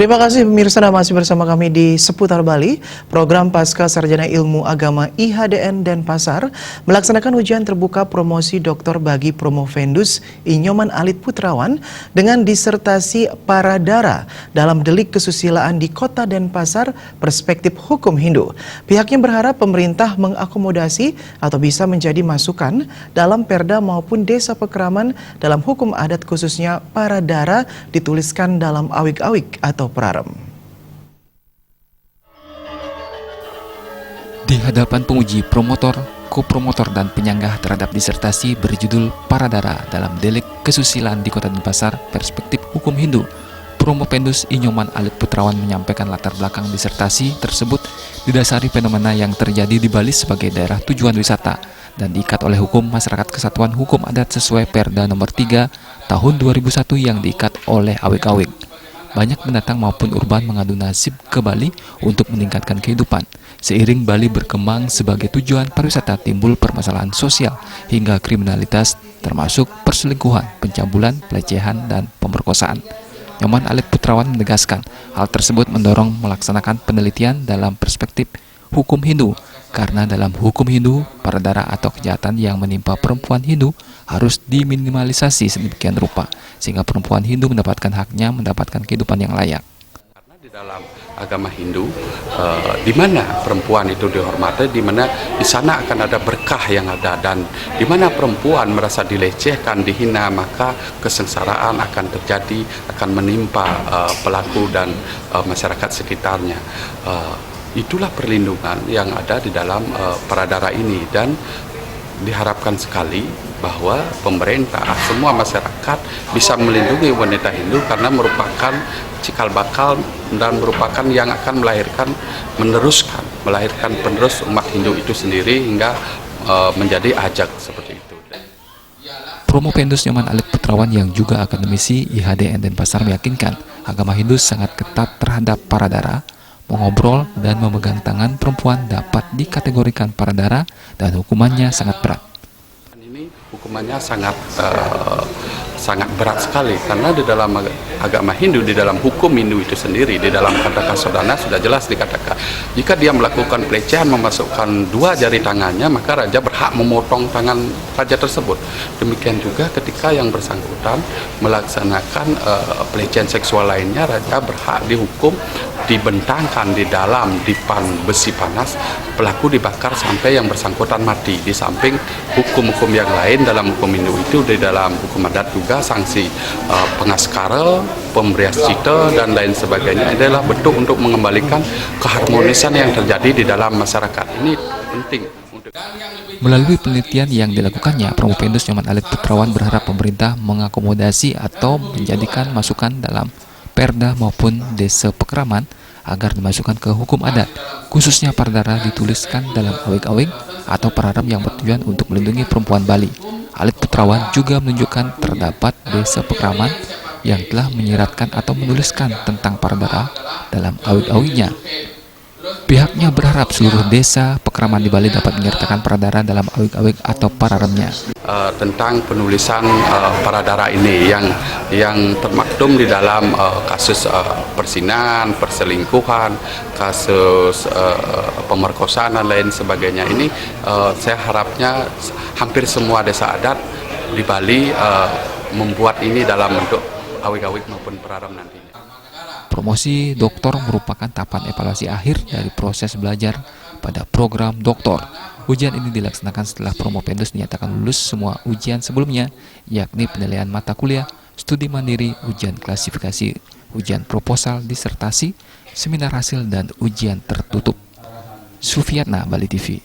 Terima kasih pemirsa, masih bersama kami di Seputar Bali. Program Pasca Sarjana Ilmu Agama IHDN Denpasar melaksanakan ujian terbuka promosi doktor bagi Promovendus Inyoman Alit Putrawan dengan disertasi Paradara dalam delik kesusilaan di Kota Denpasar perspektif hukum Hindu. Pihaknya berharap pemerintah mengakomodasi atau bisa menjadi masukan dalam perda maupun desa pekeraman dalam hukum adat, khususnya Paradara dituliskan dalam awik-awik atau perarem. Di hadapan penguji, promotor, kopromotor, dan penyanggah terhadap disertasi berjudul Paradara dalam delik kesusilaan di Kota Denpasar perspektif hukum Hindu, Promovendus Inyoman Alit Putrawan menyampaikan latar belakang disertasi tersebut didasari fenomena yang terjadi di Bali sebagai daerah tujuan wisata dan diikat oleh hukum Masyarakat Kesatuan Hukum Adat sesuai Perda Nomor 3 Tahun 2001 yang diikat oleh awik-awik. Banyak pendatang maupun urban mengadu nasib ke Bali untuk meningkatkan kehidupan. Seiring Bali berkembang sebagai tujuan pariwisata, timbul permasalahan sosial hingga kriminalitas termasuk perselingkuhan, pencabulan, pelecehan, dan pemerkosaan. Inyoman Alit Putrawan menegaskan hal tersebut mendorong melaksanakan penelitian dalam perspektif hukum Hindu, karena dalam hukum Hindu, paradara atau kejahatan yang menimpa perempuan Hindu harus diminimalisasi sedemikian rupa, sehingga perempuan Hindu mendapatkan haknya mendapatkan kehidupan yang layak. Karena di dalam agama Hindu, di mana perempuan itu dihormati, di mana di sana akan ada berkah yang ada, dan di mana perempuan merasa dilecehkan, dihina, maka kesengsaraan akan terjadi, akan menimpa pelaku dan masyarakat sekitarnya. Itulah perlindungan yang ada di dalam Paradara ini, dan diharapkan sekali bahwa pemerintah, semua masyarakat bisa melindungi wanita Hindu karena merupakan cikal bakal dan merupakan yang akan melahirkan penerus umat Hindu itu sendiri hingga menjadi ajak seperti itu. Promovendus Inyoman Alit Putrawan yang juga akademisi IHDN Denpasar meyakinkan agama Hindu sangat ketat terhadap Paradara. Mengobrol dan memegang tangan perempuan dapat dikategorikan paradara dan hukumannya sangat berat. Ini hukumannya sangat berat sekali, karena di dalam agama Hindu, di dalam hukum Hindu itu sendiri, di dalam Kandaka Sodana sudah jelas dikatakan jika dia melakukan pelecehan, memasukkan 2 jari tangannya, maka raja berhak memotong tangan raja tersebut. Demikian juga ketika yang bersangkutan melaksanakan pelecehan seksual lainnya, raja berhak dihukum, dibentangkan di dalam dipan besi panas, pelaku dibakar sampai yang bersangkutan mati. Di samping hukum-hukum yang lain dalam hukum Hindu itu, di dalam hukum adat juga sanksi pengaskara, pemberian cita, dan lain sebagainya adalah bentuk untuk mengembalikan keharmonisan yang terjadi di dalam masyarakat. Ini penting. Melalui penelitian yang dilakukannya, Promovendus Inyoman Alit Putrawan berharap pemerintah mengakomodasi atau menjadikan masukan dalam perda maupun desa pekeraman agar dimasukkan ke hukum adat, khususnya paradara dituliskan dalam awik-awik atau pararem yang bertujuan untuk melindungi perempuan Bali. Alit Putrawan juga menunjukkan terdapat desa pekeraman yang telah menyiratkan atau menuliskan tentang paradara dalam awik-awiknya. Pihaknya berharap seluruh desa pekeraman di Bali dapat menyertakan paradara dalam awik-awik atau pararemnya. Tentang penulisan Paradara ini yang termaktum di dalam kasus persinahan, perselingkuhan, kasus pemerkosaan dan lain sebagainya ini, saya harapnya hampir semua desa adat di Bali membuat ini dalam bentuk awik-awik maupun pararem nantinya. Promosi doktor merupakan tahapan evaluasi akhir dari proses belajar pada program doktor. Ujian ini dilaksanakan setelah Promovendus dinyatakan lulus semua ujian sebelumnya, yakni penilaian mata kuliah, studi mandiri, ujian klasifikasi, ujian proposal, disertasi, seminar hasil, dan ujian tertutup. Sufiatna, Bali TV.